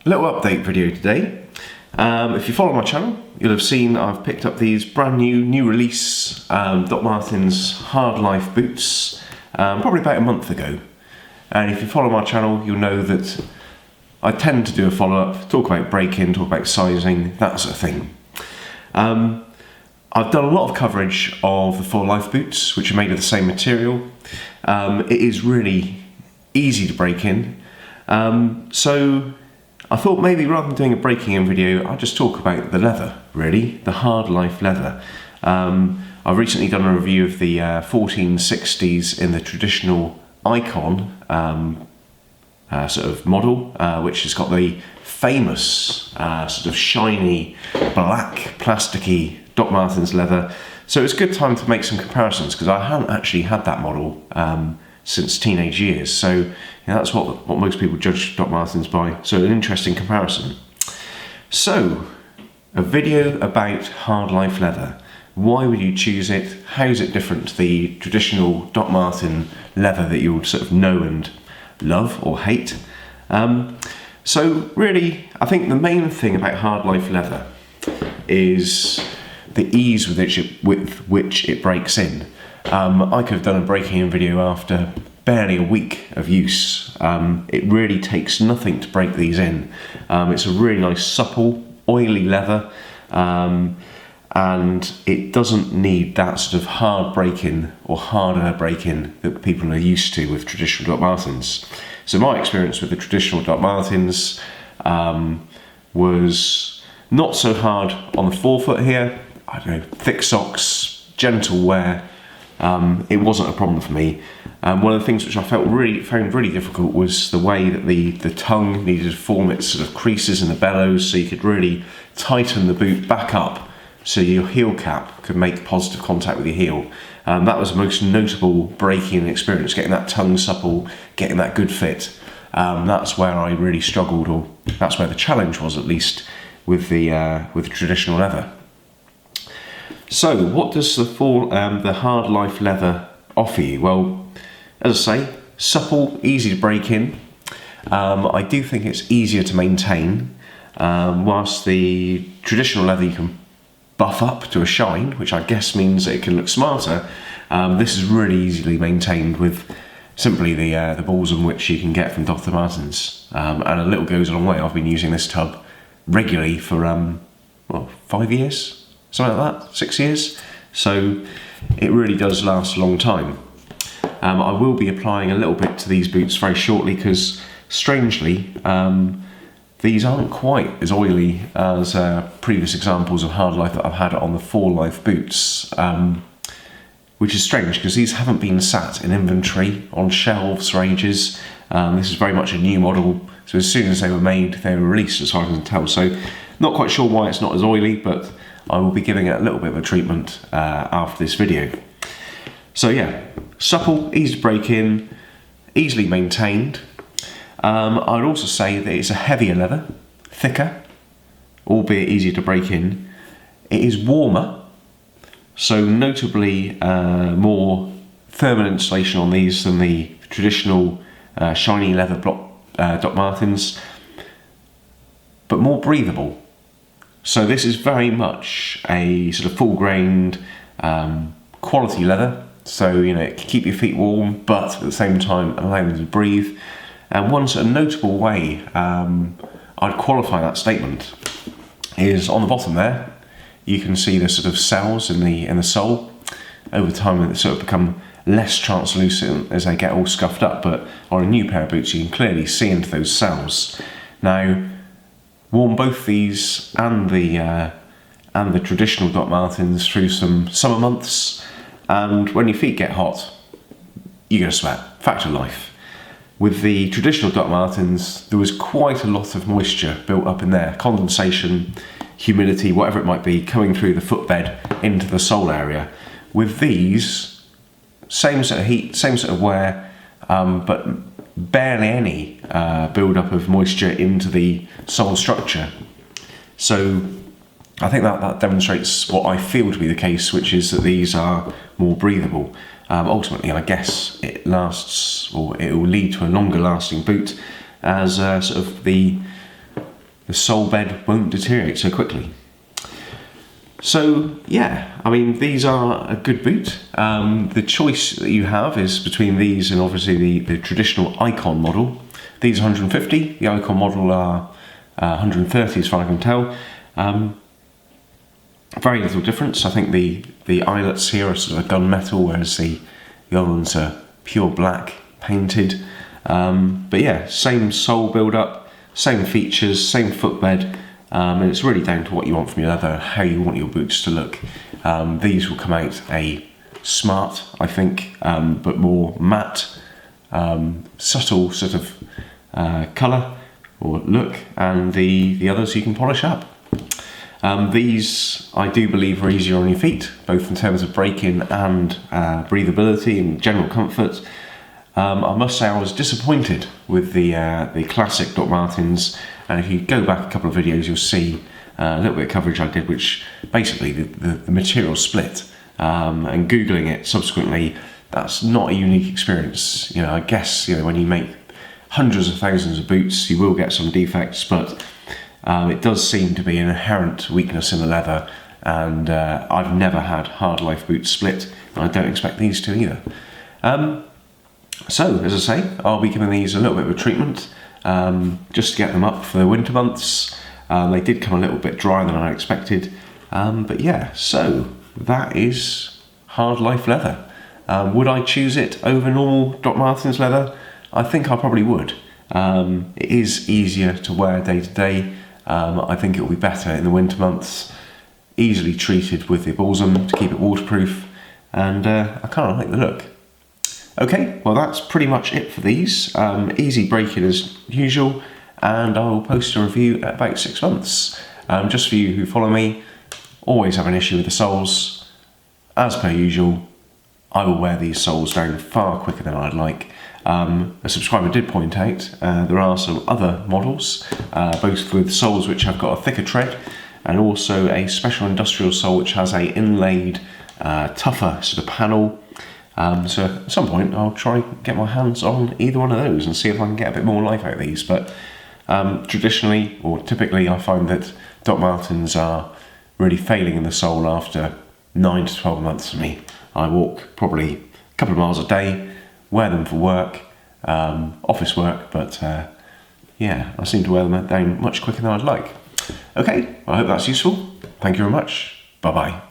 Little update video today. If you follow my channel, you'll have seen I've picked up these brand new release Doc Martens HARDLIFE boots probably about a month ago. And if you follow my channel, you'll know that I tend to do a follow-up, talk about break-in, talk about sizing, that sort of thing. I've done a lot of coverage of the full life boots, which are made of the same material. It is really easy to break in. So I thought maybe rather than doing a breaking in video, I'd just talk about the leather, really, the HARDLIFE leather. I've recently done a review of the 1460s in the traditional icon sort of model, which has got the famous sort of shiny, black, plasticky Doc Martens leather. So it's a good time to make some comparisons because I haven't actually had that model since teenage years. So that's what most people judge Doc Martens by. So an interesting comparison. So a video about HARDLIFE leather. Why would you choose it? How is it different to the traditional Doc Marten leather that you would sort of know and love or hate? So really, I think the main thing about HARDLIFE leather is the ease with which it breaks in. I could have done a breaking in video after barely a week of use. It really takes nothing to break these in. It's a really nice, supple, oily leather, and it doesn't need that sort of hard break-in or harder break-in that people are used to with traditional Doc Martens. So my experience with the traditional Doc Martens was not so hard on the forefoot here. I don't know, thick socks, gentle wear. It wasn't a problem for me. One of the things which I found really difficult was the way that the tongue needed to form its sort of creases in the bellows, so you could really tighten the boot back up so your heel cap could make positive contact with your heel. That was the most notable breaking experience, getting that tongue supple, getting that good fit. That's where I really struggled, or that's where the challenge was, at least, with the traditional leather. So what does the HARDLIFE leather offer you? Well, as I say, supple, easy to break in. I do think it's easier to maintain. Whilst the traditional leather you can buff up to a shine, which I guess means that it can look smarter, this is really easily maintained with simply the balls on which you can get from Doc Martens. And a little goes a long way. I've been using this tub regularly for 5 years? Something like that, 6 years. So it really does last a long time. I will be applying a little bit to these boots very shortly because, strangely, these aren't quite as oily as previous examples of HARDLIFE that I've had on the 4Life boots, which is strange because these haven't been sat in inventory on shelves for ages. This is very much a new model, so as soon as they were made, they were released as far as I can tell. So not quite sure why it's not as oily, but I will be giving it a little bit of a treatment after this video. So yeah, supple, easy to break in, easily maintained. I'd also say that it's a heavier leather, thicker, albeit easier to break in. It is warmer, so notably more thermal insulation on these than the traditional shiny leather Doc Martens, but more breathable. So this is very much a sort of full-grained quality leather. So, you know, it can keep your feet warm, but at the same time allow them to breathe. And one sort of notable way I'd qualify that statement is on the bottom there. You can see the sort of cells in the sole. Over time, they sort of become less translucent as they get all scuffed up. But on a new pair of boots, you can clearly see into those cells. Now, worn both these and the traditional Doc Martens through some summer months, and when your feet get hot, you're going to sweat. Fact of life. With the traditional Doc Martens, there was quite a lot of moisture built up in there, condensation, humidity, whatever it might be, coming through the footbed into the sole area. With these, same sort of heat, same sort of wear, but barely any build-up of moisture into the sole structure. So I think that demonstrates what I feel to be the case, which is that these are more breathable. Ultimately, I guess it lasts, or it will lead to a longer lasting boot, as sort of the the sole bed won't deteriorate so quickly. So yeah, I mean, these are a good boot. The choice that you have is between these and obviously the traditional Icon model. These are 150, the Icon model are 130 as far as I can tell. Very little difference. I think the eyelets here are sort of a gunmetal, whereas the other ones are pure black painted. But yeah, same sole build-up, same features, same footbed. And it's really down to what you want from your leather, how you want your boots to look. These will come out a smart, I think, but more matte, subtle sort of colour or look, and the others you can polish up. These, I do believe, are easier on your feet, both in terms of break-in and breathability and general comfort. I must say I was disappointed with the classic Doc Martens, and if you go back a couple of videos you'll see a little bit of coverage I did, which basically the material split, and googling it subsequently, that's not a unique experience. You know, I guess, you know, when you make hundreds of thousands of boots you will get some defects, but it does seem to be an inherent weakness in the leather, and I've never had HARDLIFE boots split, and I don't expect these to either. So, as I say, I'll be giving these a little bit of a treatment, just to get them up for the winter months. They did come a little bit drier than I expected, but yeah, so that is HARDLIFE leather. Would I choose it over normal Doc Martens leather? I think I probably would. It is easier to wear day to day. I think it will be better in the winter months, easily treated with the balsam to keep it waterproof, and I kind of like the look. Okay, well that's pretty much it for these. Easy break-in as usual, and I will post a review at about 6 months. Just for you who follow me, always have an issue with the soles. As per usual, I will wear these soles down far quicker than I'd like. A subscriber did point out there are some other models, both with soles which have got a thicker tread, and also a special industrial sole which has a inlaid, tougher sort of panel. So at some point I'll try and get my hands on either one of those and see if I can get a bit more life out of these. But traditionally, or typically, I find that Doc Martens are really failing in the sole after 9 to 12 months for me. I walk probably a couple of miles a day, wear them for work, office work, but yeah, I seem to wear them down much quicker than I'd like. Okay, I hope that's useful. Thank you very much. Bye-bye.